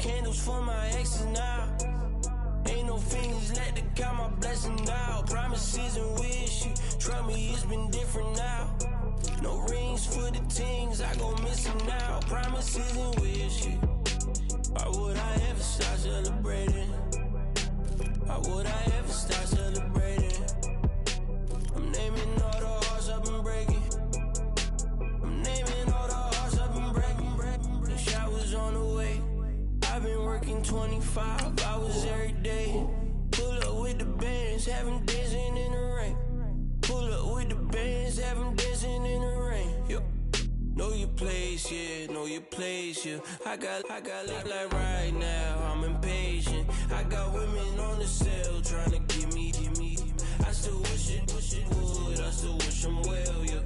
candles for my exes now. Ain't no fingers let to count my blessings now. Promises and wish you, trust me, it's been different now. No rings for the things, I gon' miss them now. Promises and wish you. Why would I ever stop celebrating? Why would I ever stop celebrating? I'm naming all the hearts I've been breaking. I'm naming all the hearts I've been breaking. The shower's on the way. I've been working 25 hours every day. Pull up with the bands, have them dancing in the rain. Pull up with the bands, have them dancing in the rain. Yo. Know your place, yeah, know your place, yeah. I got look like right now, I'm impatient. I got women on the cell trying to give me. I still wish it would, I still wish I'm well, yeah.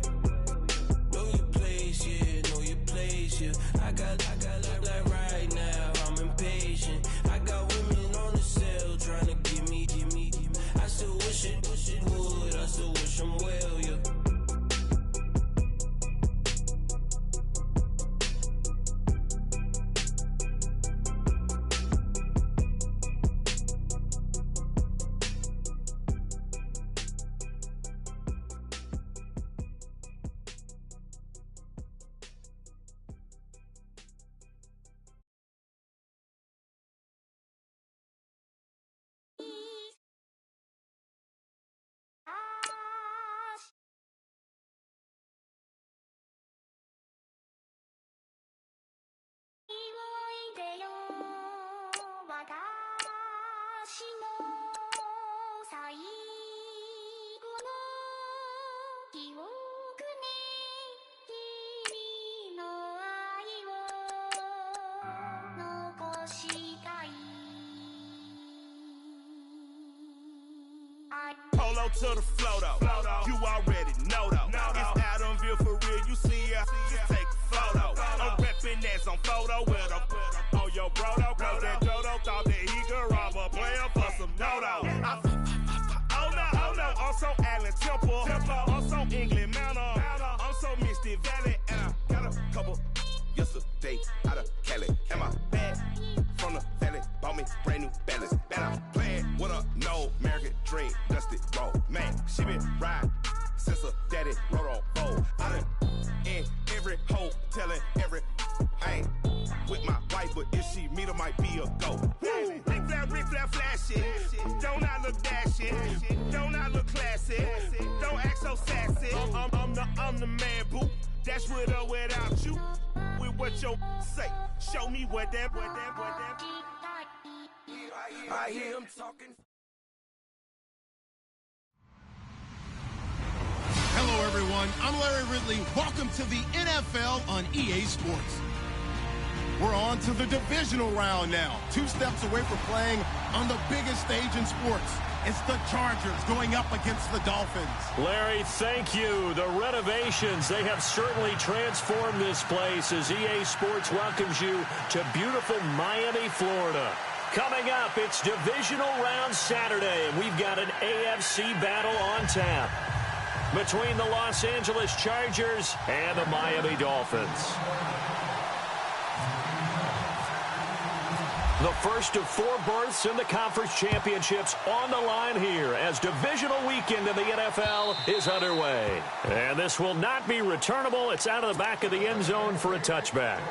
Know your place, yeah, know your place, yeah. I got look like right now, I'm impatient. I got women on the cell trying to give me. I still wish it would, I still wish I'm well, yeah. Polo to the flow though, you already know though. It's Adamville for real, you see ya, just take a photo. I'm reppin' that's on photo with a on your brodo, cause that Dodo thought that he could rob a player for some dodo. Oh no, I'm so Allen Temple, I'm so England Mountain, I'm so Misty Valley, and I got a couple yesterday out of Cali. And my bag from the valley bought me brand new balance. And I'm playing with a no American dream, dusty road. Man, she been riding since her daddy rode on bold. I done in every hole, telling every I ain't with my wife, but if she meet her, might be a go. Rick flap flashing. Don't I look dashing? Don't I look classy? Don't act so sassy. I'm the man, boo. That's with or without you. With what your say. Show me what that. I hear him talking. Hello, everyone. I'm Larry Ridley. Welcome to the NFL on EA Sports. We're on to the divisional round now. 2 steps away from playing on the biggest stage in sports. It's the Chargers going up against the Dolphins. Larry, thank you. The renovations, they have certainly transformed this place as EA Sports welcomes you to beautiful Miami, Florida. Coming up, it's divisional round Saturday, and we've got an AFC battle on tap between the Los Angeles Chargers and the Miami Dolphins. The first of 4 berths in the conference championships on the line here as divisional weekend in the NFL is underway. And this will not be returnable. It's out of the back of the end zone for a touchback.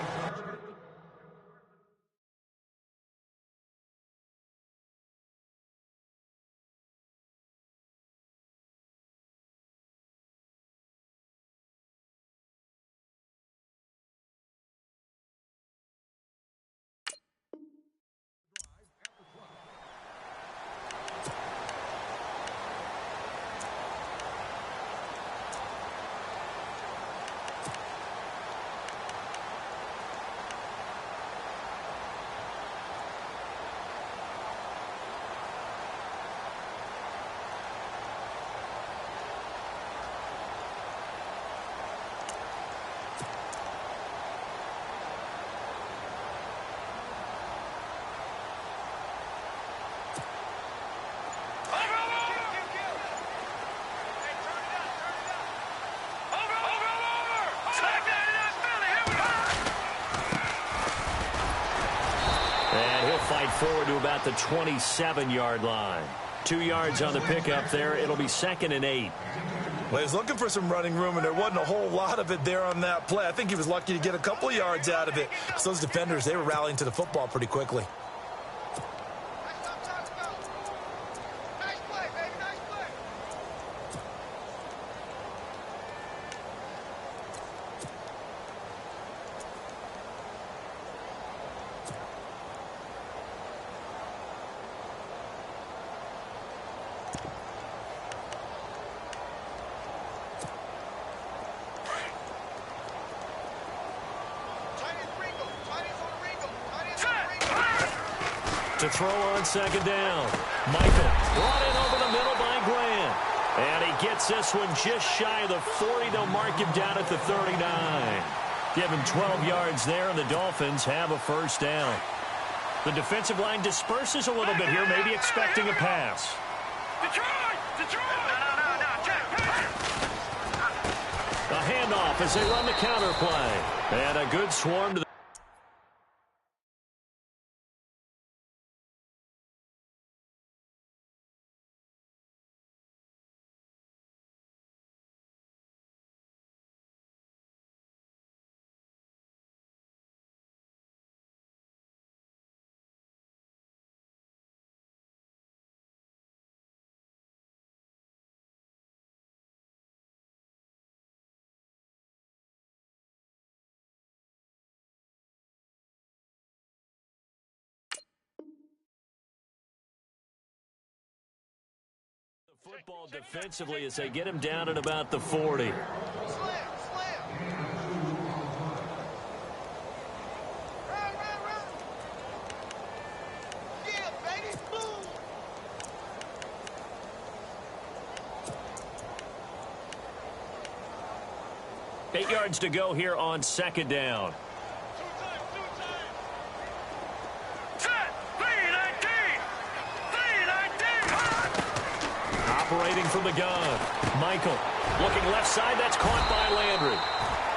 And he'll fight forward to about the 27-yard line. 2 yards on the pickup there. It'll be 2nd and 8. Well, he's looking for some running room, and there wasn't a whole lot of it there on that play. I think he was lucky to get a couple of yards out of it. Because those defenders, they were rallying to the football pretty quickly. To throw on 2nd down. Michael brought in over the middle by Grant. And he gets this one just shy of the 40. They'll mark him down at the 39. Give him 12 yards there, and the Dolphins have a first down. The defensive line disperses a little bit here, maybe expecting a pass. A handoff as they run the counter play. And a good swarm to the football defensively as they get him down at about the 40. Eight yards to go here on 2nd down. Operating from the gun. Michael looking left side. That's caught by Landry.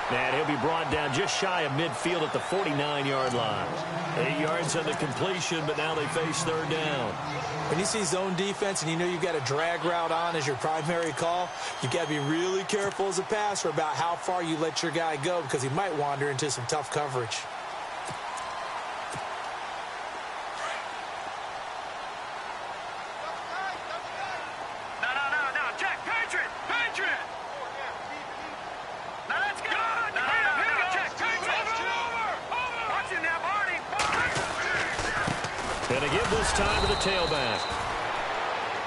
And he'll be brought down just shy of midfield at the 49-yard line. 8 yards on the completion, but now they face 3rd down. When you see zone defense and you know you've got a drag route on as your primary call, you've got to be really careful as a passer about how far you let your guy go because he might wander into some tough coverage. Time to the tailback.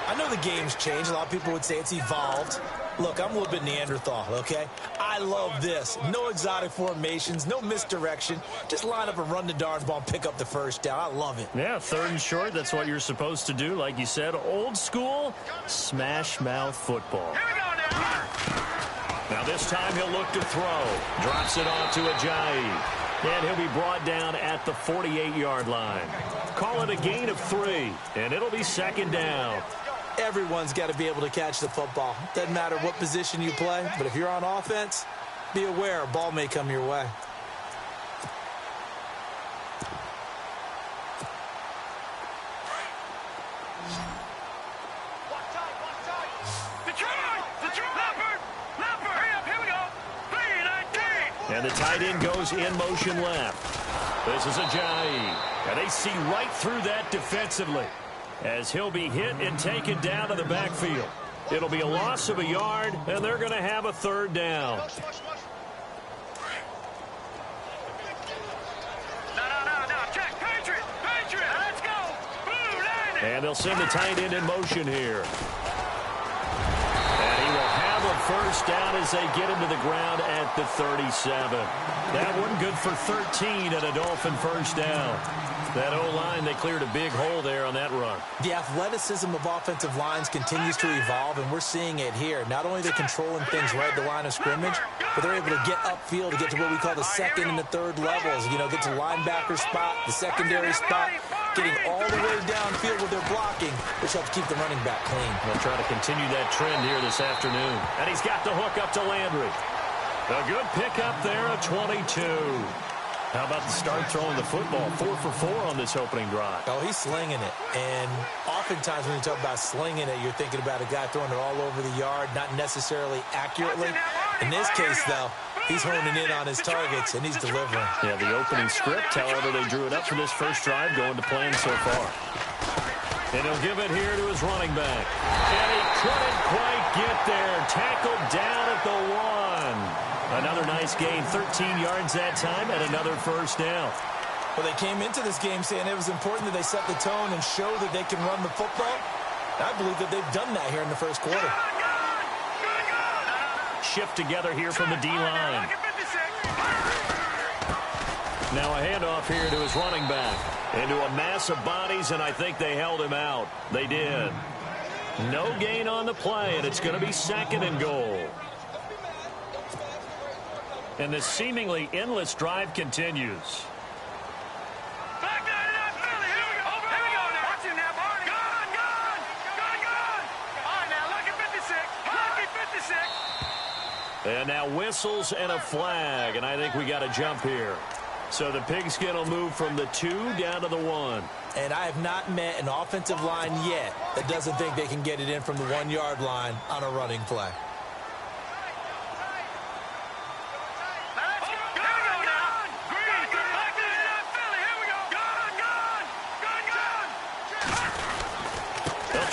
I know the game's changed. A lot of people would say it's evolved. Look, I'm a little bit Neanderthal, okay? I love this. No exotic formations, no misdirection. Just line up and run the darn ball and pick up the first down. I love it. Yeah, 3rd and short. That's what you're supposed to do. Like you said, old school, smash mouth football. Here we go now. Now this time he'll look to throw. Drops it off to Ajayi. And he'll be brought down at the 48-yard line. Call it a gain of 3, and it'll be 2nd down. Everyone's got to be able to catch the football. Doesn't matter what position you play, but if you're on offense, be aware a ball may come your way. And the tight end goes in motion left. This is Ajayi. And they see right through that defensively as he'll be hit and taken down to the backfield. It'll be a loss of a yard, and they're going to have a 3rd down. No, check, Patriot, let's go. Blue, landing. And they'll send the tight end in motion here. And he will have a first down as they get him to the ground at the 37. That one good for 13 and a Dolphin first down. That O-line, they cleared a big hole there on that run. The athleticism of offensive lines continues to evolve, and we're seeing it here. Not only are they controlling things right at the line of scrimmage, but they're able to get upfield to get to what we call the 2nd and the 3rd levels. You know, get to linebacker spot, the secondary spot, getting all the way downfield with their blocking, which helps keep the running back clean. They'll try to continue that trend here this afternoon. And he's got the hook up to Landry. A good pickup there, a 22. How about the start throwing the football? 4 for 4 on this opening drive. Oh, he's slinging it. And oftentimes when you talk about slinging it, you're thinking about a guy throwing it all over the yard, not necessarily accurately. In this case, though, he's honing in on his targets, and he's delivering. Yeah, the opening script, however, they drew it up for this first drive, going to plan so far. And he'll give it here to his running back. And he couldn't quite get there. Tackled down at the 1. Another nice gain, 13 yards that time, and another first down. Well, they came into this game saying it was important that they set the tone and show that they can run the football. I believe that they've done that here in the first quarter. Shift together here from the D-line. Now a handoff here to his running back. Into a mass of bodies, and I think they held him out. They did. No gain on the play, and it's going to be 2nd and goal. And this seemingly endless drive continues. And now whistles and a flag, and I think we got a jump here. So the pigskin will move from the 2 down to the 1. And I have not met an offensive line yet that doesn't think they can get it in from the 1-yard line on a running play.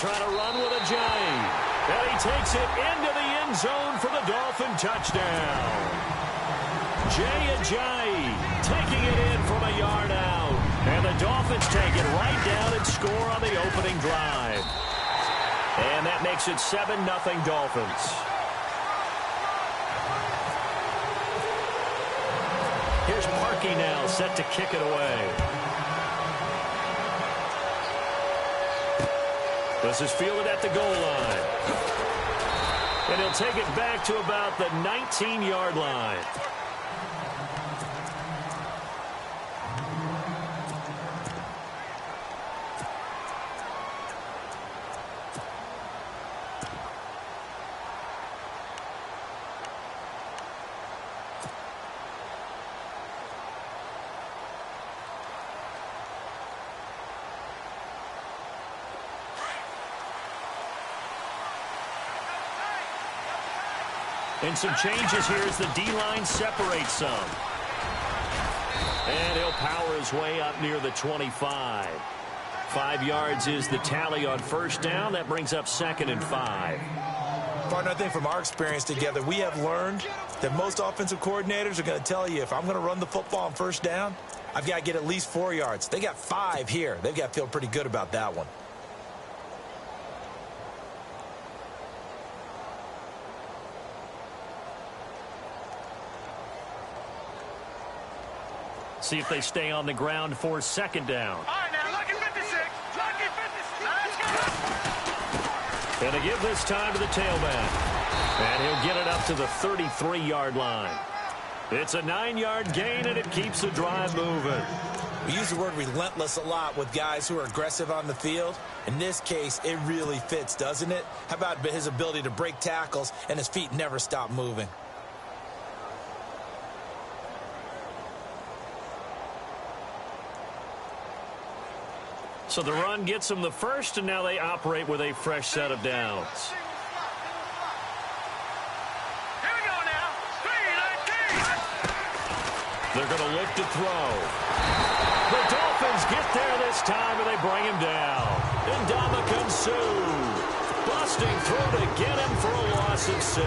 Trying to run with Ajayi. And he takes it into the end zone for the Dolphin touchdown. Jay Ajayi taking it in from a yard out. And the Dolphins take it right down and score on the opening drive. And that makes it 7-0 Dolphins. Here's Parkey now set to kick it away. This is fielded at the goal line. And he'll take it back to about the 19-yard line. And some changes here as the D-line separates some. And he'll power his way up near the 25. 5 yards is the tally on first down. That brings up 2nd and 5. Partner, I think from our experience together, we have learned that most offensive coordinators are going to tell you, if I'm going to run the football on first down, I've got to get at least 4 yards. They got 5 here. They've got to feel pretty good about that one. See if they stay on the ground for 2nd down. All right, now, lucky 56. Lucky 56. Let's go. And to give this time to the tailback. And he'll get it up to the 33-yard line. It's a 9-yard gain, and it keeps the drive moving. We use the word relentless a lot with guys who are aggressive on the field. In this case, it really fits, doesn't it? How about his ability to break tackles, and his feet never stop moving? So the run gets them the first, and now they operate with a fresh set of downs. Here we go now. 3-19. They're going to look to throw. The Dolphins get there this time, and they bring him down. Ndamukong Suh busting through to get him for a loss of 6.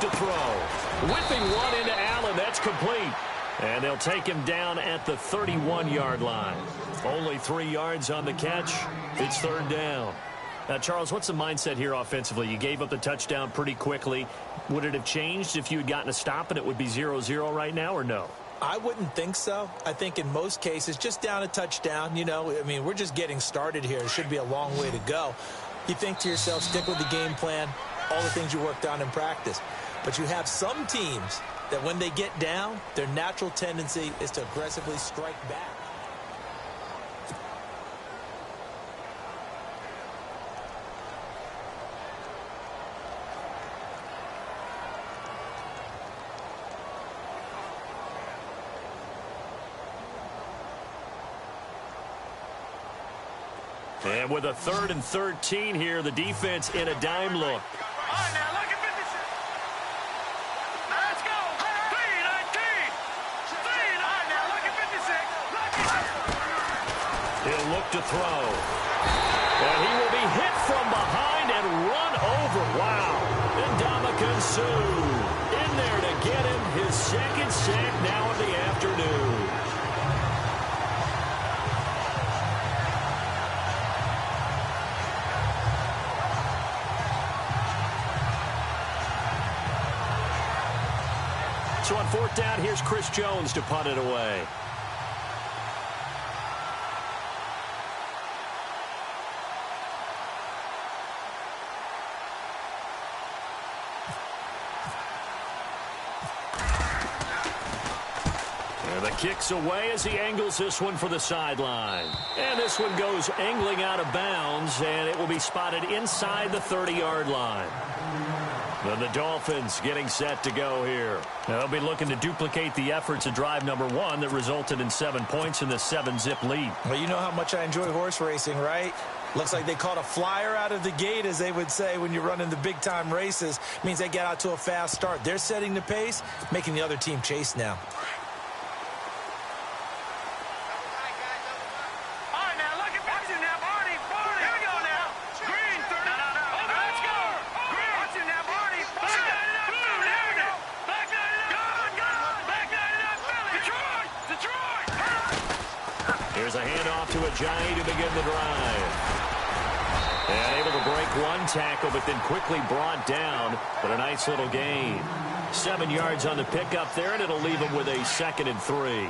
To throw. Whipping one into Allen. That's complete. And they'll take him down at the 31-yard line. Only 3 yards on the catch. It's 3rd down. Now, Charles, what's the mindset here offensively? You gave up the touchdown pretty quickly. Would it have changed if you had gotten a stop and it would be 0-0 right now, or no? I wouldn't think so. I think in most cases, just down a touchdown, you know, I mean, we're just getting started here. It should be a long way to go. You think to yourself, stick with the game plan. all the things you worked on in practice. But you have some teams that when they get down, their natural tendency is to aggressively strike back. And with a 3rd and 13 here, the defense in a dime look. All right, now, look at 56. Let's go. 3-19. 3-19. All right, now, look at 56. He'll look to throw. And he will be hit from behind and run over. Wow. Ndamukong Suh in there to get him his 2nd sack now of the afternoon. So on 4th down, here's Chris Jones to punt it away. And the kick's away as he angles this one for the sideline. And this one goes angling out of bounds, and it will be spotted inside the 30-yard line. And the Dolphins getting set to go here. They'll be looking to duplicate the efforts of drive number 1 that resulted in 7 points in the 7-zip lead. Well, you know how much I enjoy horse racing, right? Looks like they caught a flyer out of the gate, as they would say when you're running the big-time races. Means they get out to a fast start. They're setting the pace, making the other team chase now. Here's a handoff to Ajayi to begin the drive. And able to break one tackle, but then quickly brought down. But a nice little gain. 7 yards on the pickup there, and it'll leave him with a 2nd and 3.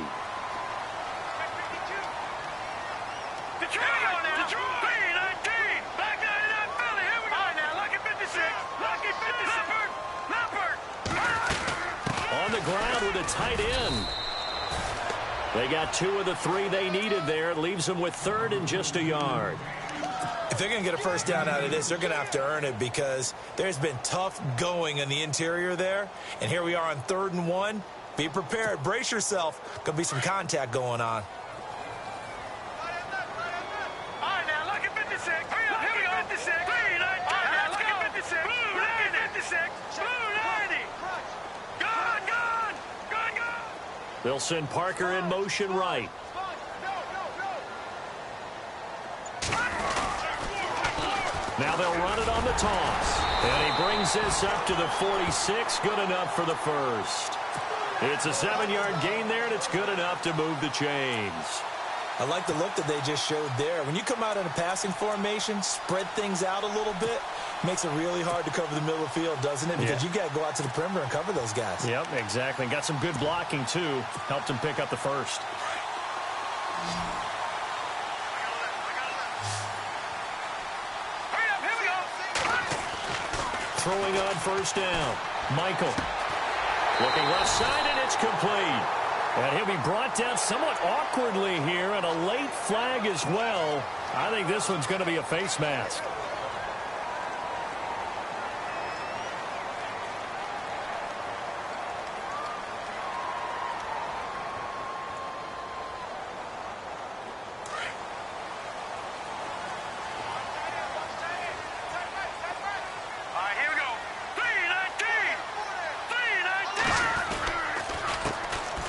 On the ground with a tight end. They got 2 of the 3 they needed there. It leaves them with 3rd and just a yard. If they're going to get a first down out of this, they're going to have to earn it because there's been tough going in the interior there. And here we are on 3rd and 1. Be prepared. Brace yourself. Going to be some contact going on. All right, now, look at 56. Here we go. 56. 3-19. All right, now, look at 56. Blue 56. Blue 90. Gone. They'll send Parker in motion right. Now they'll run it on the toss. And he brings this up to the 46. Good enough for the first. It's a 7-yard gain there, and it's good enough to move the chains. I like the look that they just showed there. When you come out in a passing formation, spread things out a little bit, makes it really hard to cover the middle of the field, doesn't it? Because you got to go out to the perimeter and cover those guys. Yep, exactly. Got some good blocking, too. Helped him pick up the first. Throwing on first down. Michael. Looking left side, and it's complete. And he'll be brought down somewhat awkwardly here, and a late flag as well. I think this one's going to be a face mask.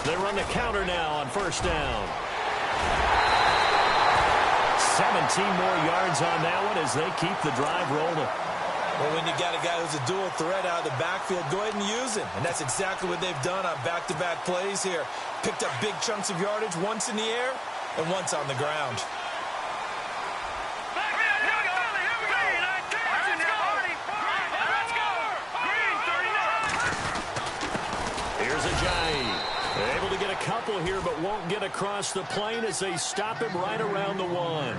They run the counter now on first down. 17 more yards on that one as they keep the drive rolling. Well, when you got a guy who's a dual threat out of the backfield, go ahead and use him. And that's exactly what they've done on back-to-back plays here. Picked up big chunks of yardage, once in the air and once on the ground. Here's Ajayi. Able to get a couple here, but won't get across the plane as they stop him right around the 1.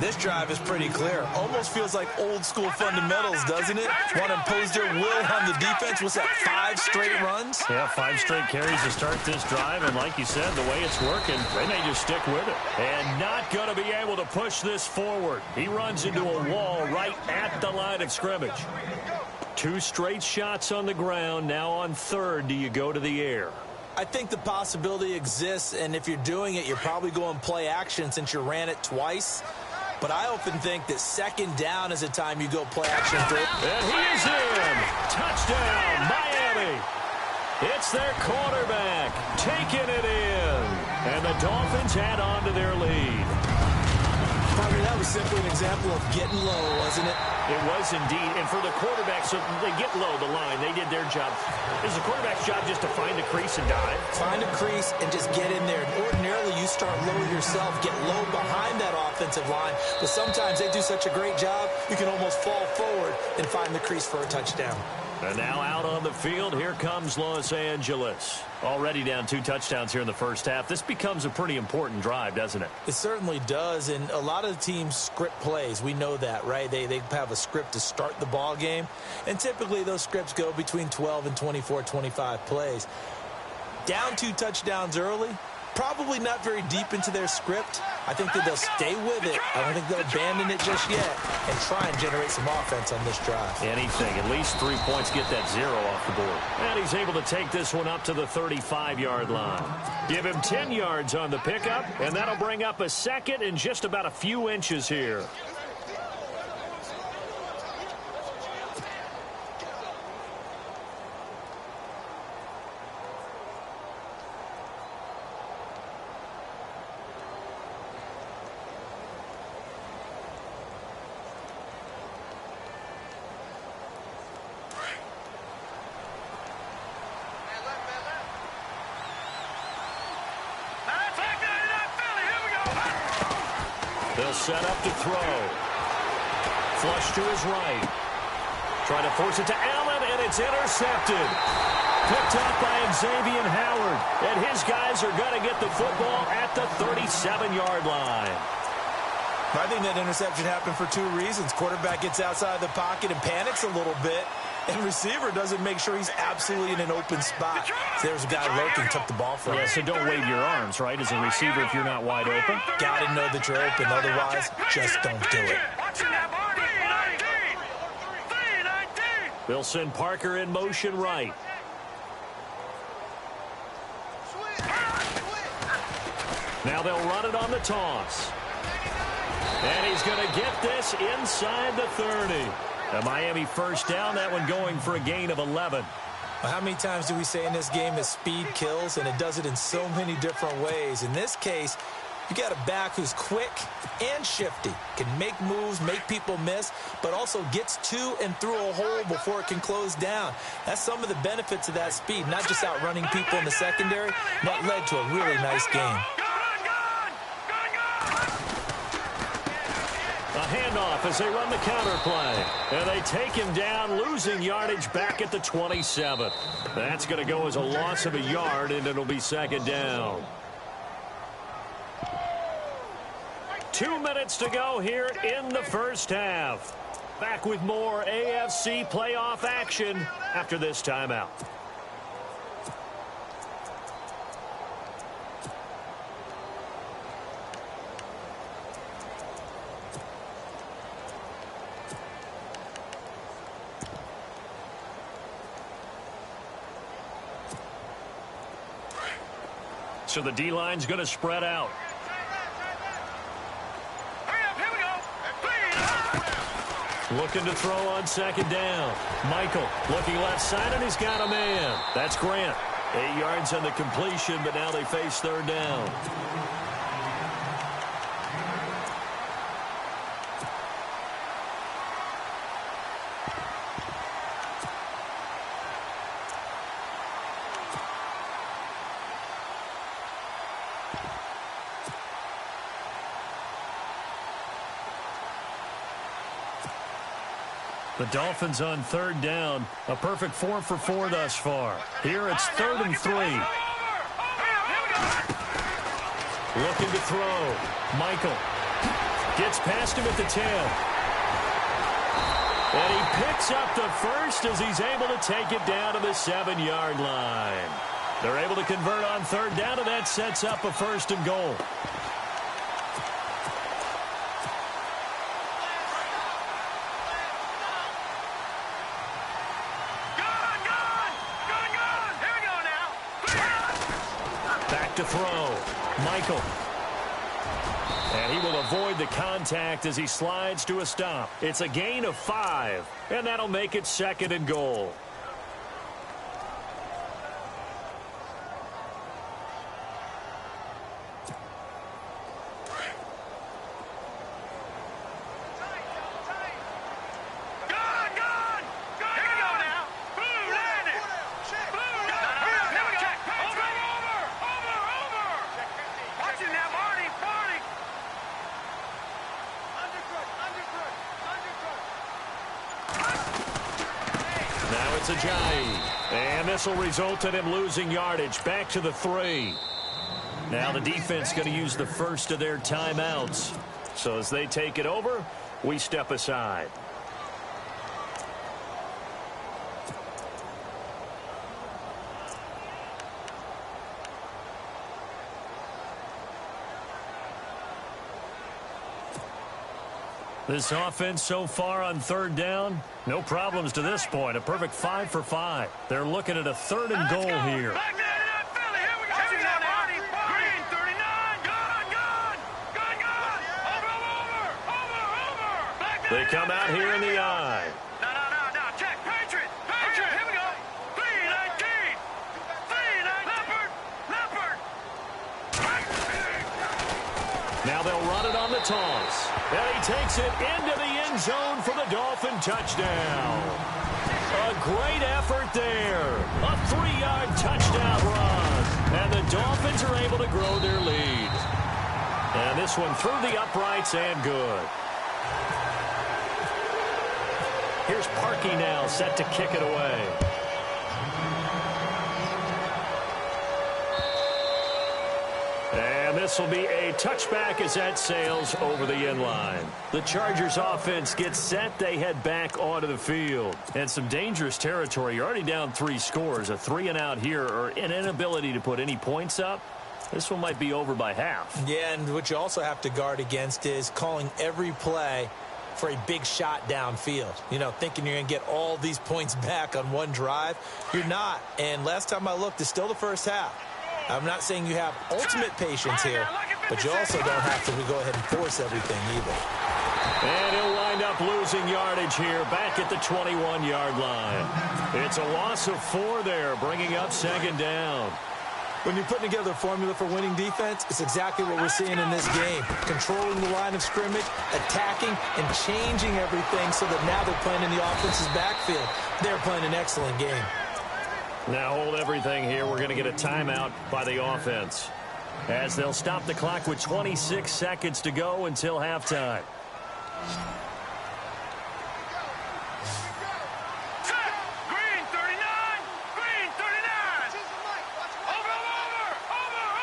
This drive is pretty clear. Almost feels like old school fundamentals, doesn't it? Want to impose their will on the defense. What's that, 5 straight runs? Yeah, 5 straight carries to start this drive. And like you said, the way it's working, they may just stick with it. And not going to be able to push this forward. He runs into a wall right at the line of scrimmage. 2 straight shots on the ground. Now on third, do you go to the air? I think the possibility exists, and if you're doing it, you're probably going play action since you ran it twice. But I often think that second down is a time you go play action through. And he is in. Touchdown, Miami. It's their quarterback taking it in. And the Dolphins add on to their lead. Probably that was simply an example of getting low, wasn't it? It was indeed. And for the quarterback, so they get low the line. They did their job. Is the quarterback's job just to find a crease and dive? Find a crease and just get in there. Ordinarily, you start low yourself, get low behind that offensive line. But sometimes they do such a great job, you can almost fall forward and find the crease for a touchdown. And now out on the field, here comes Los Angeles. Already down 2 touchdowns here in the first half. This becomes a pretty important drive, doesn't it? It certainly does, and a lot of the teams script plays. We know that, right? They have a script to start the ball game, and typically those scripts go between 12 and 24, 25 plays. Down 2 touchdowns early, probably not very deep into their script. I think that they'll stay with it. I don't think they'll abandon it just yet and try and generate some offense on this drive. Anything. At least 3 points, get that 0 off the board. And he's able to take this one up to the 35-yard line. Give him 10 yards on the pickup, and that'll bring up a second and just about a few inches here. They'll set up to throw. Flush to his right. Trying to force it to Allen, and it's intercepted. Picked up by Xavier Howard. And his guys are going to get the football at the 37-yard line. I think that interception happened for 2 reasons. Quarterback gets outside the pocket and panics a little bit. And receiver doesn't make sure he's absolutely in an open spot. So there's a guy lurking, took the ball from him. Yeah, so don't wave your arms, right, as a receiver if you're not wide open. Got to know that you're open. Otherwise, just don't do it. They'll send Parker in motion right. Now they'll run it on the toss. And he's going to get this inside the 30. A Miami first down, that one going for a gain of 11. Well, how many times do we say in this game that speed kills, and it does it in so many different ways? In this case, you got a back who's quick and shifty, can make moves, make people miss, but also gets to and through a hole before it can close down. That's some of the benefits of that speed, not just outrunning people in the secondary. That led to a really nice game. Handoff as they run the counter play. And they take him down, losing yardage back at the 27. That's going to go as a loss of a yard, and it'll be second down. 2 minutes to go here in the first half. Back with more AFC playoff action after this timeout. So the D-line's going to spread out. Looking to throw on second down. Michael looking left side, and he's got a man. That's Grant. 8 yards on the completion, but now they face third down. The Dolphins on third down. A perfect 4 for 4 thus far. Here it's 3rd and 3. Looking to throw. Michael. Gets past him at the 10. And he picks up the first as he's able to take it down to the 7-yard line. They're able to convert on third down, and that sets up a 1st and goal. Back to throw. Michael. And he will avoid the contact as he slides to a stop. It's a gain of 5, and that'll make it 2nd and goal. And this will result in him losing yardage. Back to the 3. Now the defense going to use the first of their timeouts. So as they take it over, we step aside. This offense so far on third down, no problems to this point. A perfect 5 for 5. They're looking at a 3rd and goal here. They come out here in the I. Check. Patriot. Here we go. 3-19. 3-19. Leopard. Now they'll run it on the toss. And he takes it into the end zone for the Dolphin touchdown. A great effort there. A 3-yard touchdown run. And the Dolphins are able to grow their lead. And this one through the uprights and good. Here's Parkey now set to kick it away. And this will be a touchback as that sails over the end line. The Chargers offense gets set. They head back onto the field. And some dangerous territory. You're already down 3 scores. A 3-and-out here or an inability to put any points up. This one might be over by half. Yeah, and what you also have to guard against is calling every play for a big shot downfield. You know, thinking you're going to get all these points back on one drive. You're not. And last time I looked, it's still the first half. I'm not saying you have ultimate patience here, but you also don't have to go ahead and force everything either. And he'll wind up losing yardage here back at the 21-yard line. It's a loss of 4 there, bringing up 2nd down. When you're putting together a formula for winning defense, it's exactly what we're seeing in this game. Controlling the line of scrimmage, attacking, and changing everything so that now they're playing in the offense's backfield. They're playing an excellent game. Now hold everything here. We're going to get a timeout by the offense as they'll stop the clock with 26 seconds to go until halftime.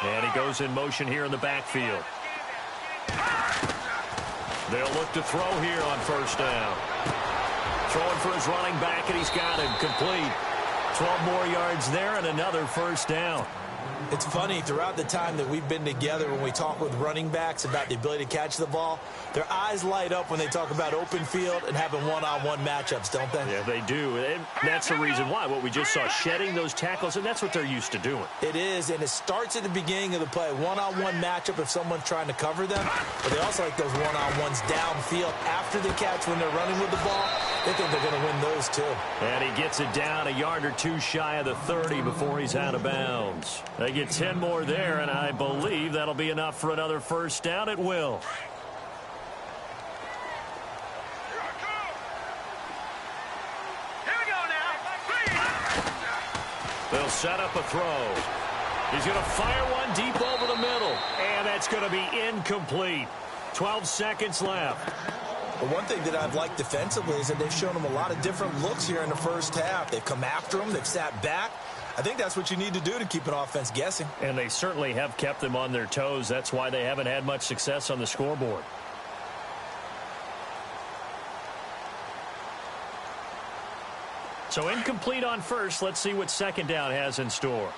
And he goes in motion here in the backfield. They'll look to throw here on 1st down. Throwing for his running back, and he's got it complete. 12 more yards there and another 1st down. It's funny, throughout the time that we've been together, when we talk with running backs about the ability to catch the ball, their eyes light up when they talk about open field and having one-on-one matchups, don't they? Yeah, they do. And that's the reason why. What we just saw, shedding those tackles, and that's what they're used to doing. It is, and it starts at the beginning of the play. One-on-one matchup if someone's trying to cover them, but they also like those one-on-ones downfield after the catch when they're running with the ball. They think they're going to win those, too. And he gets it down a yard or 2 shy of the 30 before he's out of bounds. They get 10 more there, and I believe that'll be enough for another 1st down. It will. They'll set up a throw. He's going to fire one deep over the middle, and that's going to be incomplete. 12 seconds left. But one thing that I've liked defensively is that they've shown him a lot of different looks here in the first half. They've come after him. They've sat back. I think that's what you need to do to keep an offense guessing. And they certainly have kept them on their toes. That's why they haven't had much success on the scoreboard. So incomplete on first. Let's see what second down has in store.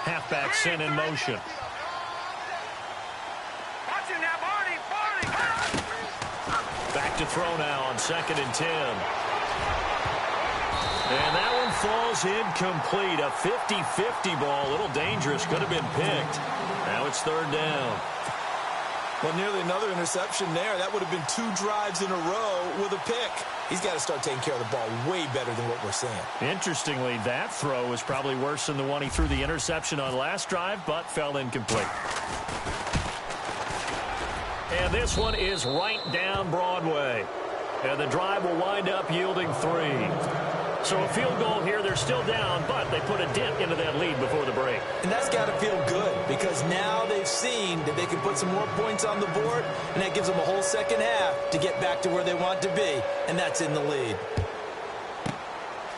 Halfback sent in motion. Back to throw now on 2nd and 10. And that one falls incomplete. A 50-50 ball. A little dangerous. Could have been picked. Now it's 3rd down. Well, nearly another interception there. That would have been 2 drives in a row with a pick. He's got to start taking care of the ball way better than what we're seeing. Interestingly, that throw was probably worse than the one he threw the interception on last drive, but fell incomplete. And this one is right down Broadway. And the drive will wind up yielding 3. So a field goal here. They're still down, but they put a dent into that lead before the break. And that's got to feel good because now they've seen that they can put some more points on the board, and that gives them a whole second half to get back to where they want to be, and that's in the lead.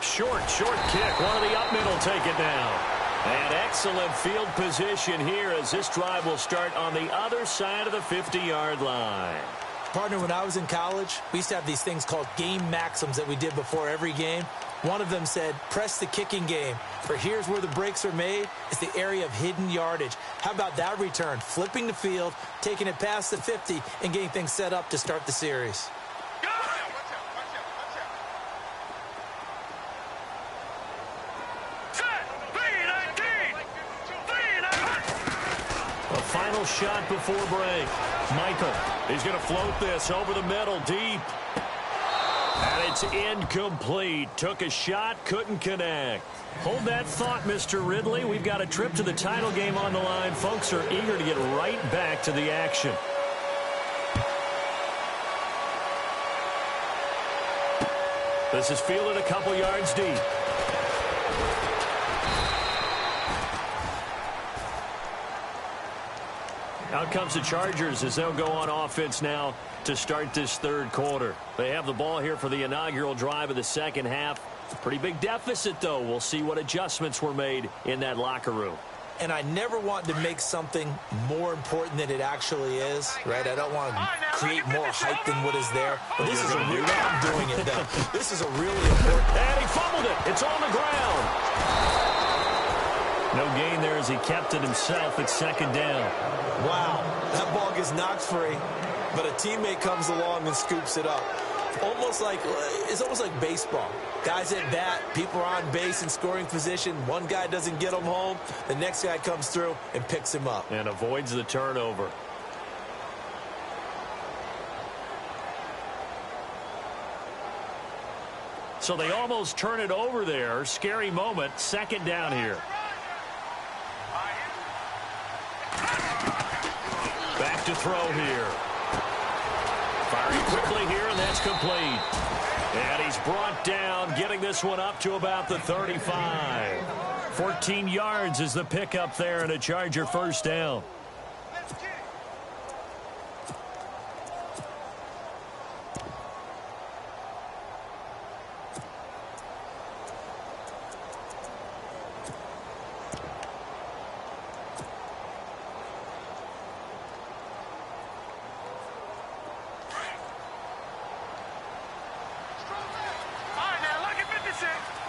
Short kick. One of the up middle take it down. And excellent field position here as this drive will start on the other side of the 50-yard line. Partner, when I was in college, we used to have these things called game maxims that we did before every game. One of them said, press the kicking game, for here's where the breaks are made. It's the area of hidden yardage. How about that return? Flipping the field, taking it past the 50, and getting things set up to start the series. A final shot before break. Michael, he's going to float this over the middle, deep. And it's incomplete. Took a shot, couldn't connect. Hold that thought, Mr. Ridley. We've got a trip to the title game on the line. Folks are eager to get right back to the action. This is fielded a couple yards deep. Out comes the Chargers as they'll go on offense now to start this 3rd quarter. They have the ball here for the inaugural drive of the second half. Pretty big deficit, though. We'll see what adjustments were made in that locker room. And I never want to make something more important than it actually is, right? I don't want to create more hype than what is there. But this is a real, I'm doing it, though. This is a really important. And he fumbled it. It's on the ground. No gain there as he kept it himself at 2nd down. Wow, that ball gets knocked free, but a teammate comes along and scoops it up. It's almost like baseball. Guys at bat, people are on base in scoring position. One guy doesn't get him home. The next guy comes through and picks him up. And avoids the turnover. So they almost turn it over there. Scary moment. 2nd down here. Back to throw here. Firing quickly here, and that's complete. And he's brought down, getting this one up to about the 35. 14 yards is the pickup there, and a Charger 1st down.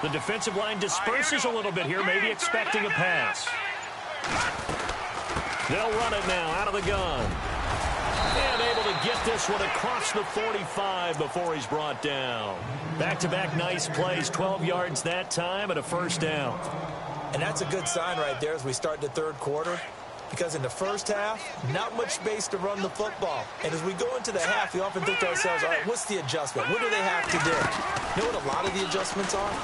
The defensive line disperses a little bit here, maybe expecting a pass. They'll run it now out of the gun. And able to get this one across the 45 before he's brought down. Back-to-back nice plays, 12 yards that time and a 1st down. And that's a good sign right there as we start the 3rd quarter. Because in the first half, not much space to run the football. And as we go into the half, we often think to ourselves, all right, what's the adjustment? What do they have to do? You know what a lot of the adjustments are?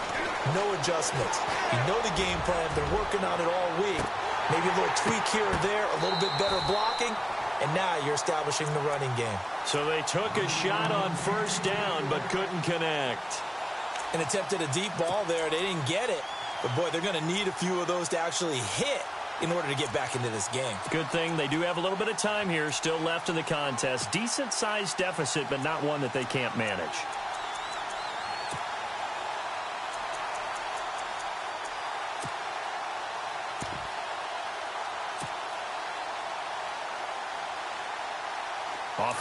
No adjustments. You know the game plan. They're working on it all week. Maybe a little tweak here or there, a little bit better blocking, and now you're establishing the running game. So they took a shot on 1st down, but couldn't connect. And attempted a deep ball there. They didn't get it. But, boy, they're going to need a few of those to actually hit in order to get back into this game. Good thing they do have a little bit of time here still left in the contest. Decent-sized deficit, but not one that they can't manage.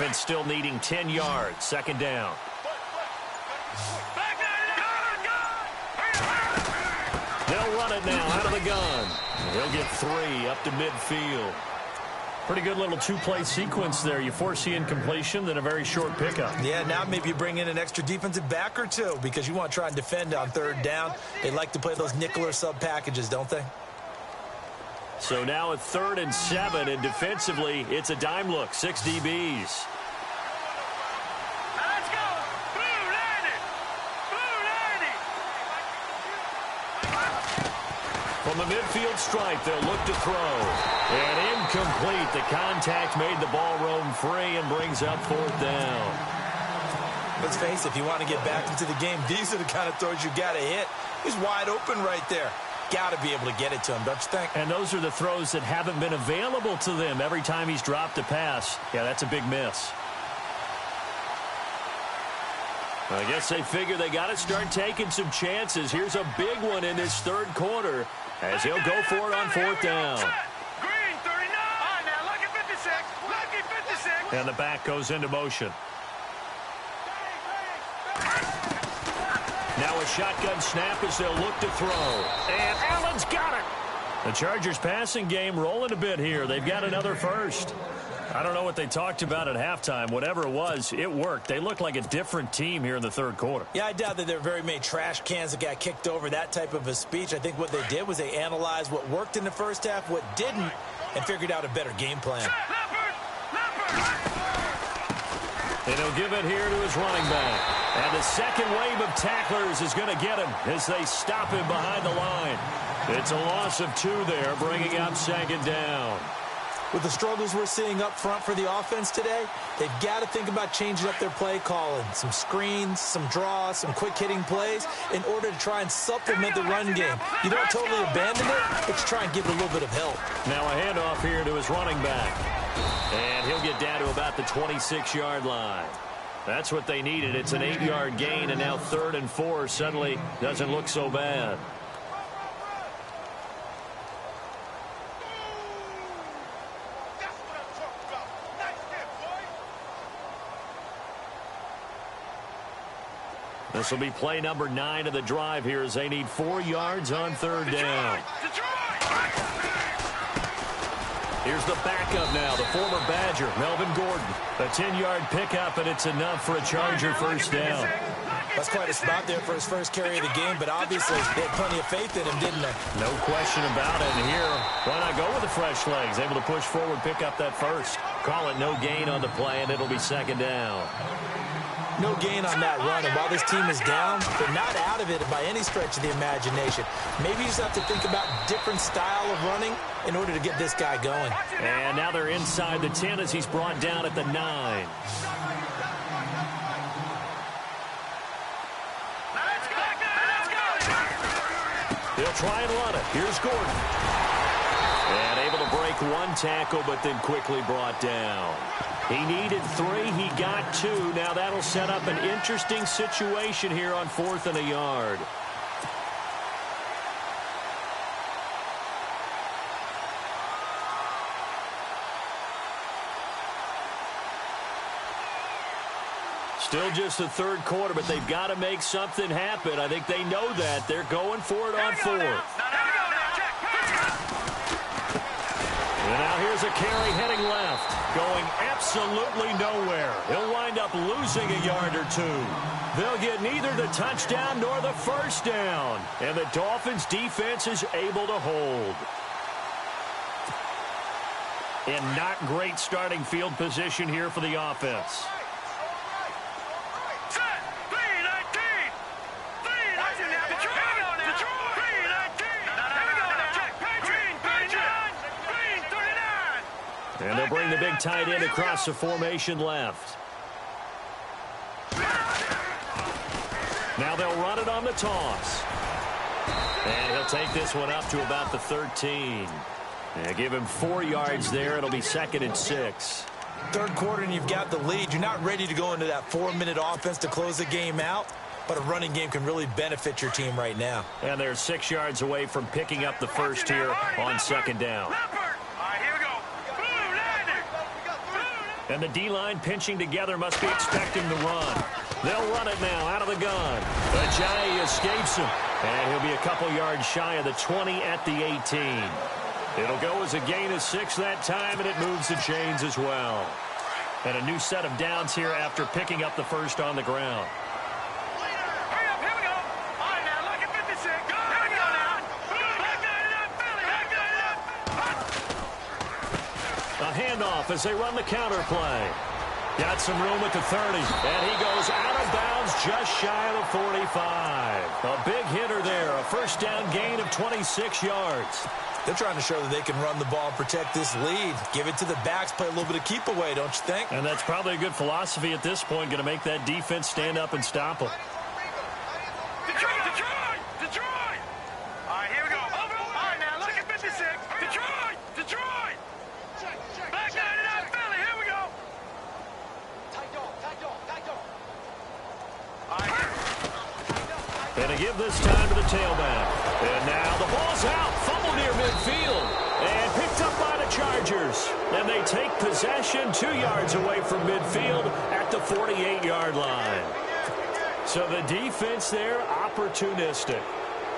offense still needing 10 yards. Second down. They'll run it now out of the gun. He'll get 3 up to midfield. Pretty good little two-play sequence there. You foresee incompletion, then a very short pickup. Yeah, now maybe you bring in an extra defensive back or two because you want to try and defend on third down. They like to play those nickel or sub packages, don't they? So now at 3rd and 7, and defensively, it's a dime look. 6 DBs. From the midfield stripe, they'll look to throw. And incomplete. The contact made the ball roam free and brings up 4th down. Let's face it, if you want to get back into the game, these are the kind of throws you got to hit. He's wide open right there. Got to be able to get it to him, don't you think? And those are the throws that haven't been available to them every time he's dropped a pass. Yeah, that's a big miss. I guess they figure they got to start taking some chances. Here's a big one in this 3rd quarter as he'll go for it on 4th down. Green, 39. All right, now, lucky 56. Lucky 56. And the back goes into motion. Now a shotgun snap as they'll look to throw. And Allen's got it. The Chargers passing game rolling a bit here. They've got another first. I don't know what they talked about at halftime. Whatever it was, it worked. They look like a different team here in the 3rd quarter. Yeah, I doubt that there were very many trash cans that got kicked over, that type of a speech. I think what they did was they analyzed what worked in the first half, what didn't, and figured out a better game plan. And he'll give it here to his running back. And the second wave of tacklers is going to get him as they stop him behind the line. It's a loss of 2 there, bringing up 2nd down. With the struggles we're seeing up front for the offense today, they've got to think about changing up their play calling. Some screens, some draws, some quick-hitting plays in order to try and supplement the run game. You don't totally abandon it, but you try and give it a little bit of help. Now a handoff here to his running back. And he'll get down to about the 26-yard line. That's what they needed. It's an 8-yard gain, and now 3rd and 4 suddenly doesn't look so bad. This will be play number 9 of the drive here as they need 4 yards on 3rd down. Here's the backup now, the former Badger, Melvin Gordon. A 10-yard pickup, and it's enough for a Charger first down. That's quite a spot there for his first carry of the game, but obviously they had plenty of faith in him, didn't they? No question about it. And here, why not go with the fresh legs? Able to push forward, pick up that first. Call it no gain on the play, and it'll be 2nd down. No gain on that run, and while this team is down, they're not out of it by any stretch of the imagination. Maybe you just have to think about different style of running in order to get this guy going. And now they're inside the 10 as he's brought down at the 9. They'll try and run it. Here's Gordon. And able to break 1 tackle, but then quickly brought down. He needed 3. He got 2. Now that'll set up an interesting situation here on 4th and a yard. Still just the 3rd quarter, but they've got to make something happen. I think they know that. They're going for it on 4th. And now here's a carry heading left. Going absolutely nowhere. He'll wind up losing a yard or 2. They'll get neither the touchdown nor the first down. And the Dolphins' defense is able to hold. And not great starting field position here for the offense. And they'll bring the big tight end across the formation left. Now they'll run it on the toss. And he'll take this one up to about the 13. And give him 4 yards there. It'll be 2nd and 6. 3rd quarter and you've got the lead. You're not ready to go into that 4-minute offense to close the game out. But a running game can really benefit your team right now. And they're 6 yards away from picking up the first here on 2nd down. And the D-line pinching together must be expecting the run. They'll run it now out of the gun. Ajayi escapes him. And he'll be a couple yards shy of the 20 at the 18. It'll go as a gain of 6 that time, and it moves the chains as well. And a new set of downs here after picking up the first on the ground. A handoff as they run the counter play. Got some room at the 30, and he goes out of bounds just shy of the 45. A big hitter there, a first down gain of 26 yards. They're trying to show that they can run the ball and protect this lead. Give it to the backs, play a little bit of keep away, don't you think? And that's probably a good philosophy at this point, going to make that defense stand up and stop them. Detroit! All right, here we go. All right, now, look at 56. Detroit! Back 99, Philly, here we go. Tight dog. All right. And to give this time to the tailback. And now the ball's out. Fumble near midfield. And picked up by the Chargers. And they take possession 2 yards away from midfield at the 48-yard line. So the defense there, opportunistic.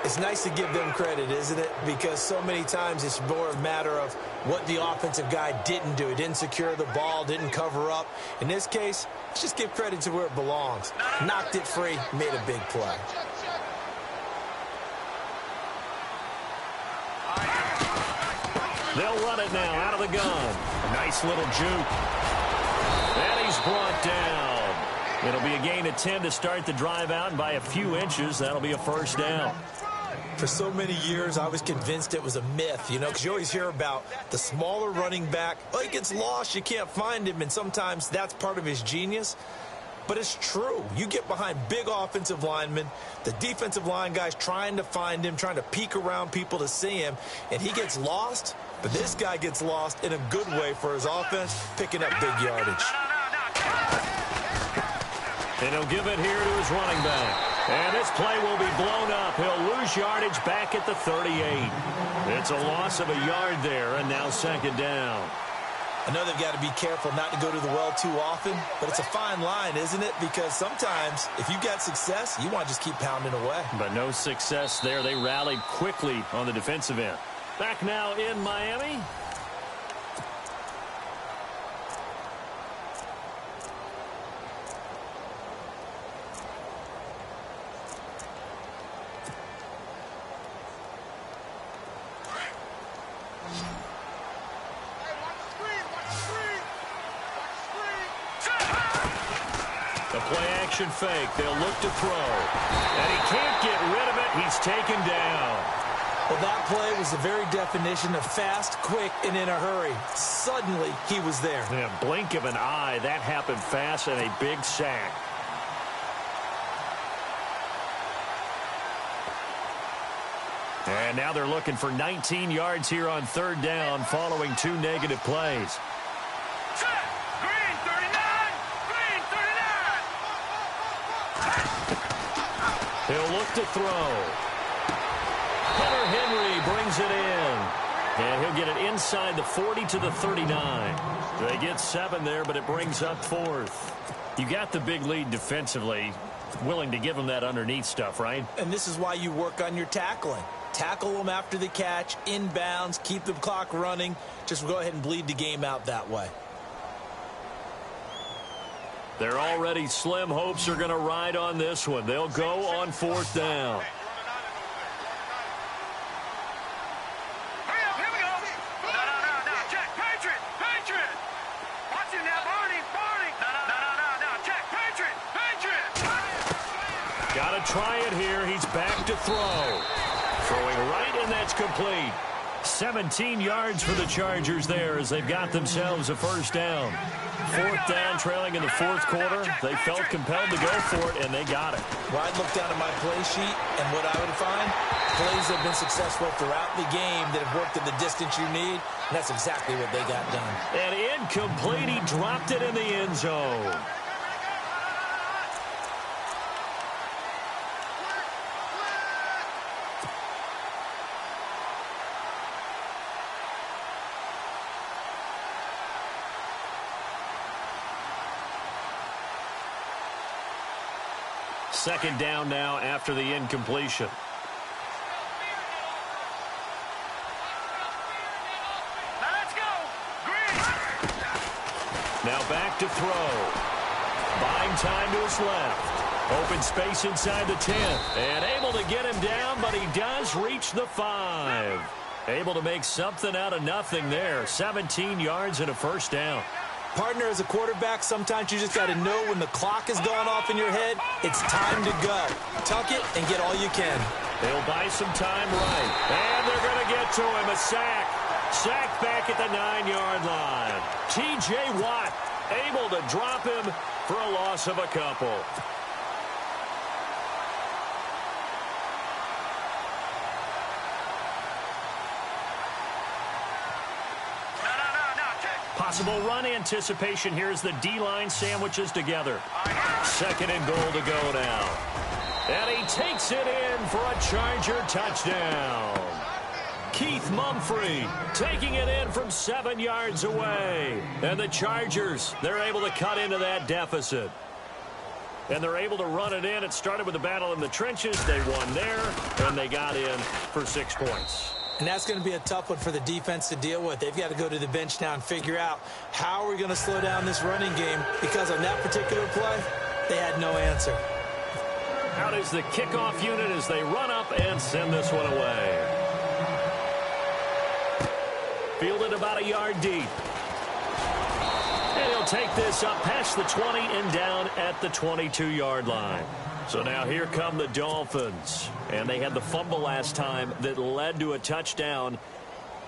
It's nice to give them credit, isn't it? Because so many times it's more a matter of what the offensive guy didn't do. He didn't secure the ball, didn't cover up. In this case, let's just give credit to where it belongs. Knocked it free, made a big play. They'll run it now out of the gun. A nice little juke. And he's brought down. It'll be a gain of 10 to start the drive out, and by a few inches, that'll be a first down. For so many years, I was convinced it was a myth, you know, because you always hear about the smaller running back. Oh, he gets lost, you can't find him, and sometimes that's part of his genius. But it's true. You get behind big offensive linemen, the defensive line guys trying to find him, trying to peek around people to see him, and he gets lost. But this guy gets lost in a good way for his offense, picking up big yardage. And he'll give it here to his running back. And this play will be blown up. He'll lose yardage back at the 38. It's a loss of a yard there, and now second down. I know they've got to be careful not to go to the well too often, but it's a fine line, isn't it? Because sometimes, if you've got success, you want to just keep pounding away. But no success there. They rallied quickly on the defensive end. Back now in Miami. Play-action fake. They'll look to throw. And he can't get rid of it. He's taken down. Well, that play was the very definition of fast, quick, and in a hurry. Suddenly, he was there. In a blink of an eye, that happened fast, and a big sack. And now they're looking for 19 yards here on third down following 2 negative plays. He'll look to throw. Hunter Henry brings it in. And he'll get it inside the 40 to the 39. They get 7 there, but it brings up 4th. You got the big lead defensively. Willing to give them that underneath stuff, right? And this is why you work on your tackling. Tackle them after the catch, inbounds, keep the clock running. Just go ahead and bleed the game out that way. Their already slim hopes are going to ride on this one. They'll go on 4th down. Here we go. No. Check. Patriot. Watch him now. Barney. No. Check. Patriot. Got to try it here. He's back to throw. Throwing right, and that's complete. 17 yards for the Chargers there as they've got themselves a first down. 4th down, trailing in the 4th quarter. They felt compelled to go for it, and they got it. Well, I'd look down at my play sheet, and what I would find, plays that have been successful throughout the game that have worked in the distance you need, and that's exactly what they got done. And incomplete. He dropped it in the end zone. second down now after the incompletion. Now back to throw. Buying time to his left. Open space inside the 10. And able to get him down, but he does reach the 5. Able to make something out of nothing there. 17 yards and a first down. Partner, as a quarterback, sometimes you just got to know when the clock is going off in your head, it's time to go. Tuck it and get all you can. They'll buy some time right. And they're going to get to him. A sack. Sack back at the 9-yard line. T.J. Watt able to drop him for a loss of a couple. Possible run anticipation here as the D-line sandwiches together. Second and goal to go now. And he takes it in for a Charger touchdown. Keith Mumphrey taking it in from 7 yards away. And the Chargers, they're able to cut into that deficit. And they're able to run it in. It started with a battle in the trenches. They won there, and they got in for 6 points. And that's going to be a tough one for the defense to deal with. They've got to go to the bench now and figure out how are we going to slow down this running game, because on that particular play, they had no answer. Out is the kickoff unit as they run up and send this one away. Fielded about a yard deep. And he'll take this up past the 20 and down at the 22-yard line. So now here come the Dolphins. And they had the fumble last time that led to a touchdown.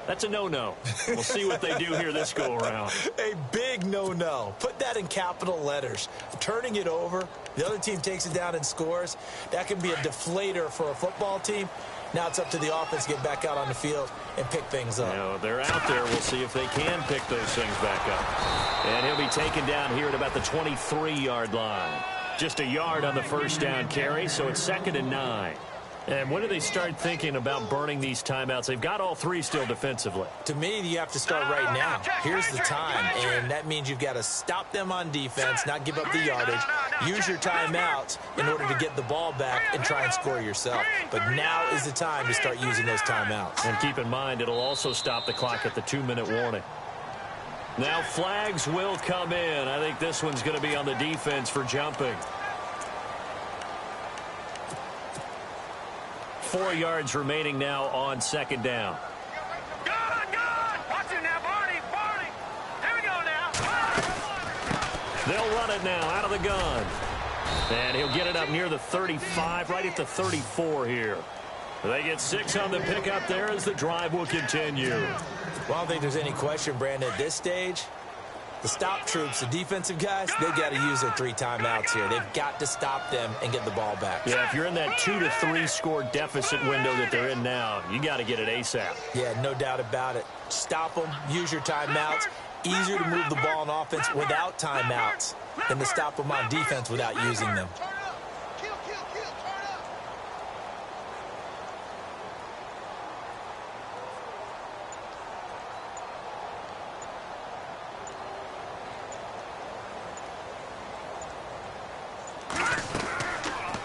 That's a no-no. We'll see what they do here this go-around. A big no-no. Put that in capital letters. Turning it over, the other team takes it down and scores. That can be a deflator for a football team. Now it's up to the offense to get back out on the field and pick things up. You know, they're out there. We'll see if they can pick those things back up. And he'll be taken down here at about the 23-yard line. Just a yard on the first down carry, so it's 2nd and 9. And when do they start thinking about burning these timeouts? They've got all 3 still defensively. To me, you have to start right now. Here's the time, and that means you've got to stop them on defense, not give up the yardage, use your timeouts in order to get the ball back and try and score yourself. But now is the time to start using those timeouts. And keep in mind, it'll also stop the clock at the 2-minute warning. Now flags will come in. I think this one's going to be on the defense for jumping. 4 yards remaining now on 2nd down. Good! Watch it now, Barney! Here we go now! They'll run it now out of the gun. And he'll get it up near the 35, right at the 34 here. They get 6 on the pickup there as the drive will continue. Well, I don't think there's any question, Brandon, at this stage. The stop troops, the defensive guys, they've got to use their 3 timeouts here. They've got to stop them and get the ball back. Yeah, if you're in that 2 to 3 score deficit window that they're in now, you got to get it ASAP. Yeah, no doubt about it. Stop them, use your timeouts. Easier to move the ball on offense without timeouts than to stop them on defense without using them.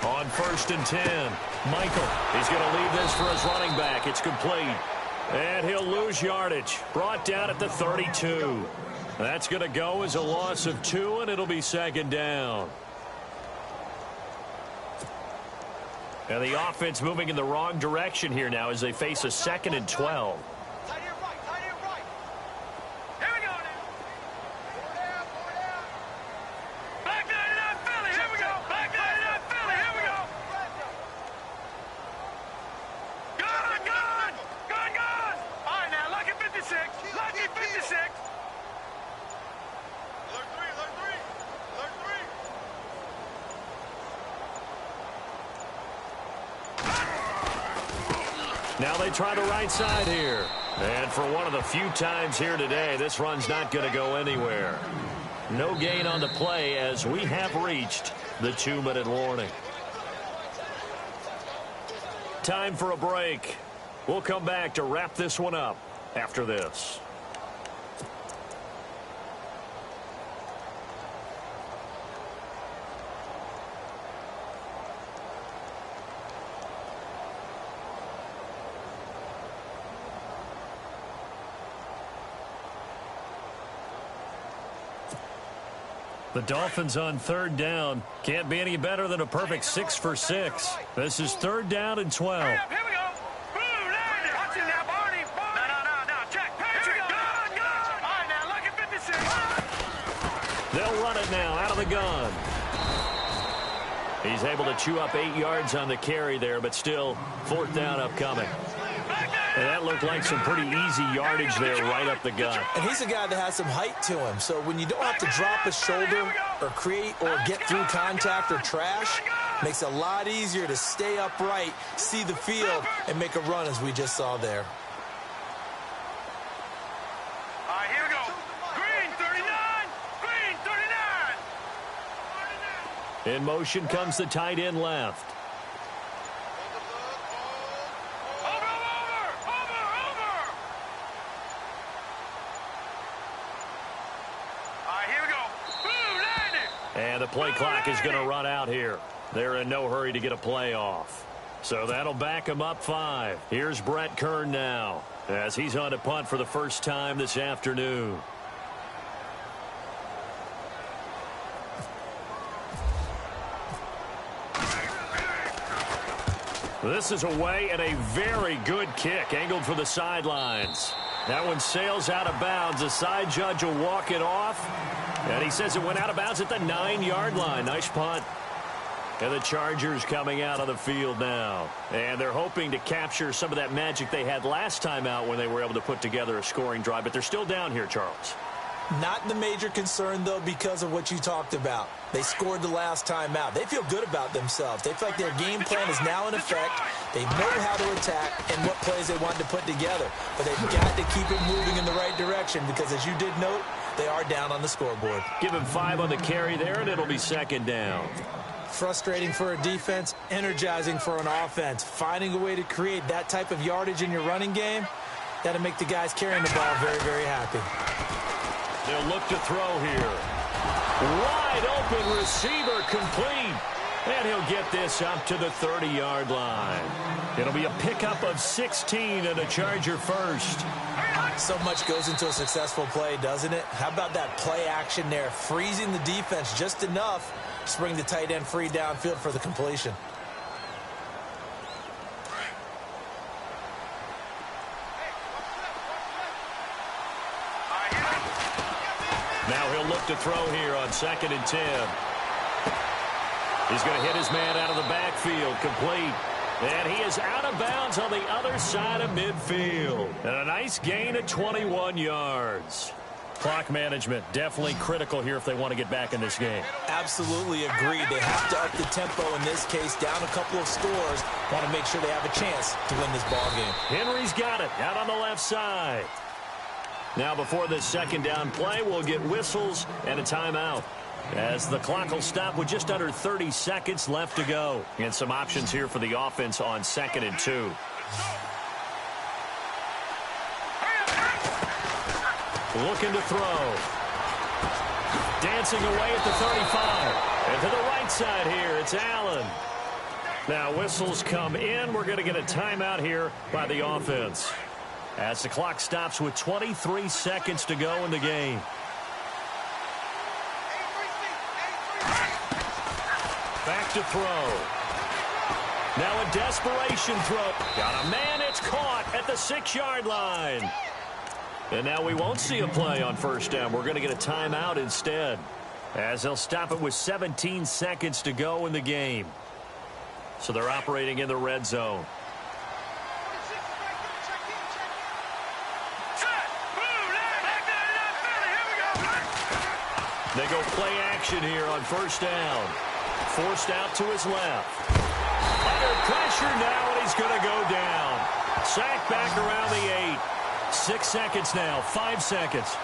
On 1st and 10, Michael, he's going to leave this for his running back. It's complete. And he'll lose yardage. Brought down at the 32. That's going to go as a loss of 2, and it'll be 2nd down. And the offense moving in the wrong direction here now as they face a 2nd and 12. Now they try the right side here. And for one of the few times here today, this run's not going to go anywhere. No gain on the play as we have reached the 2-minute warning. Time for a break. We'll come back to wrap this one up after this. The Dolphins on third down. Can't be any better than a perfect 6 for 6. This is third down and 12. Here we go. Boom, land it. Watch it now, Barney. No. Check. Patrick. Gun. All right, now, look at 56. They'll run it now out of the gun. He's able to chew up 8 yards on the carry there, but still fourth down upcoming. And that looked like some pretty easy yardage there right up the gut. And he's a guy that has some height to him, so when you don't have to drop a shoulder or create or get through contact or trash, makes it a lot easier to stay upright, see the field, and make a run as we just saw there. All right, here we go. Green 39. Green 39. In motion comes the tight end left. And the play clock is going to run out here. They're in no hurry to get a play off. So that'll back him up 5. Here's Brett Kern now as he's on to punt for the first time this afternoon. This is away and a very good kick angled for the sidelines. That one sails out of bounds. The side judge will walk it off. And he says it went out of bounds at the 9-yard line. Nice punt. And the Chargers coming out on the field now. And they're hoping to capture some of that magic they had last time out when they were able to put together a scoring drive. But they're still down here, Charles. Not the major concern, though, because of what you talked about. They scored the last time out. They feel good about themselves. They feel like their game plan is now in effect. They know how to attack and what plays they want to put together. But they've got to keep it moving in the right direction because, as you did note, they are down on the scoreboard. Give him 5 on the carry there, and it'll be second down. Frustrating for a defense, energizing for an offense. Finding a way to create that type of yardage in your running game, that'll make the guys carrying the ball very, very happy. They'll look to throw here. Wide open receiver complete. And he'll get this up to the 30-yard line. It'll be a pickup of 16 and a Charger first. So much goes into a successful play, doesn't it? How about that play action there? Freezing the defense just enough to bring the tight end free downfield for the completion. Now he'll look to throw here on 2nd and 10. He's going to hit his man out of the backfield, complete. And he is out of bounds on the other side of midfield. And a nice gain of 21 yards. Clock management definitely critical here if they want to get back in this game. Absolutely agreed. They have to up the tempo in this case, down a couple of scores. Want to make sure they have a chance to win this ball game. Henry's got it out on the left side. Now before this second down play, we'll get whistles and a timeout, as the clock will stop with just under 30 seconds left to go. And some options here for the offense on 2nd and 2. Looking to throw. Dancing away at the 35. And to the right side here, it's Allen. Now whistles come in. We're going to get a timeout here by the offense, as the clock stops with 23 seconds to go in the game. Back to throw. Now a desperation throw. Got a man. It's caught at the 6-yard line. And now we won't see a play on first down. We're going to get a timeout instead, as they'll stop it with 17 seconds to go in the game. So they're operating in the red zone. They go play action here on first down. Forced out to his left. Under pressure now, and he's going to go down. Sacked back around the 8. 6 seconds now, 5 seconds.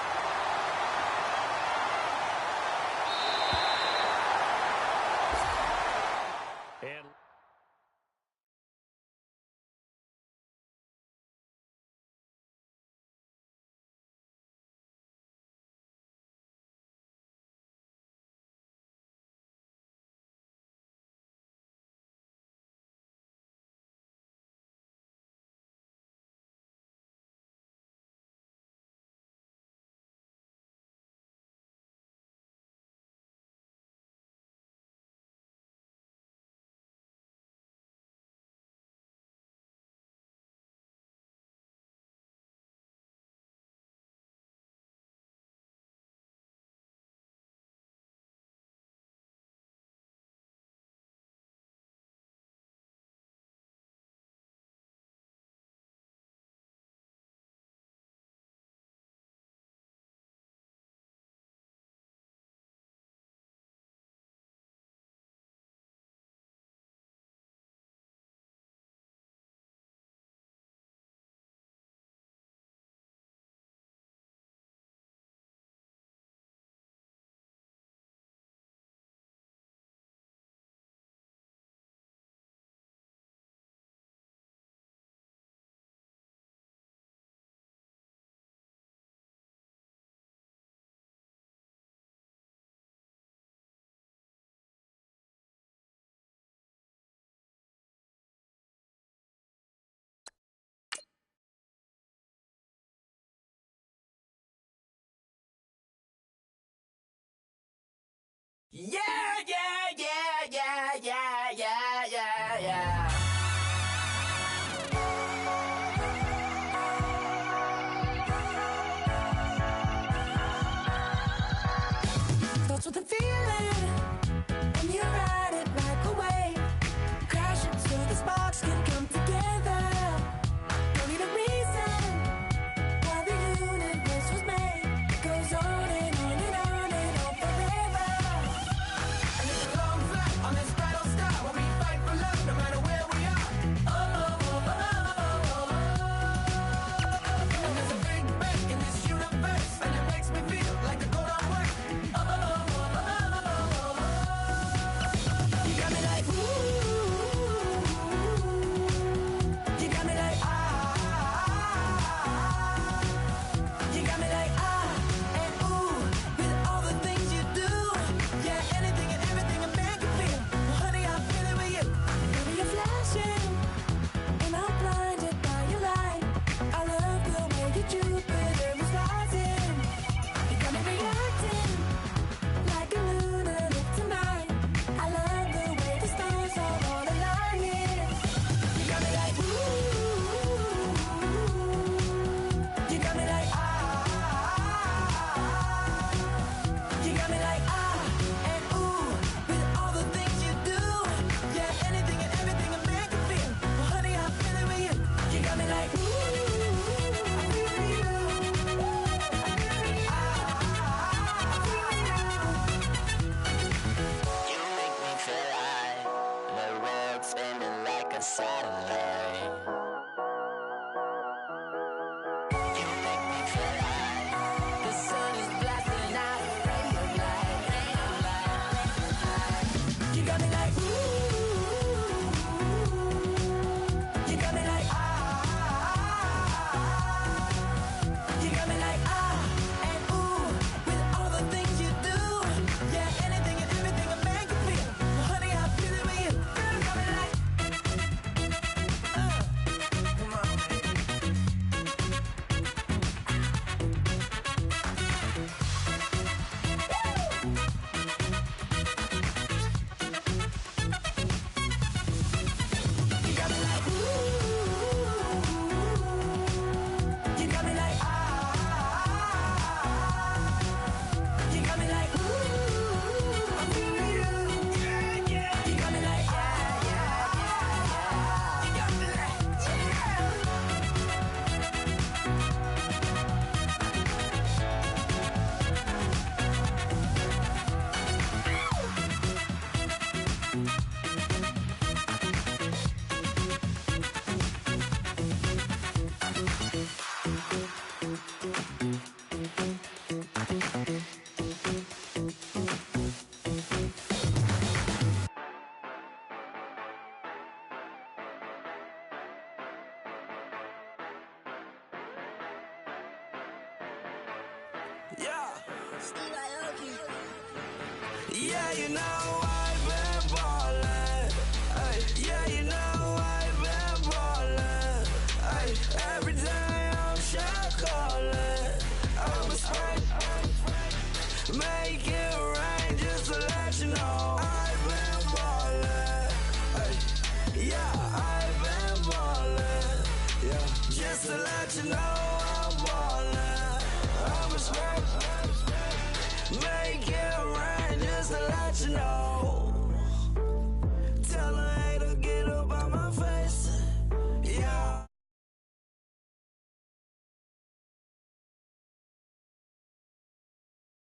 The sun is blasting out a ray of light, ray of light. You got me like ooh, you got me like ah, you got me like ah and ooh with all the things you do. Yeah, anything and everything I make you feel. Honey, I feel it with you. Girl, you got me like come on. You got me like ooh, you got me like ah, you got me like ooh, I'm feeling you, yeah, yeah. You got me like yeah, yeah, yeah, you got me like yeah. Yeah, you know I've been ballin'. Ay, yeah, you know I've been ballin'. Ay, every day I'm shot callin'. I'm a spray, make it rain just to let you know I've been ballin'. Ay, yeah, I've been ballin'. Yeah, just to let you know I'm ballin'. I'm a spray. Make it rain just to let you know.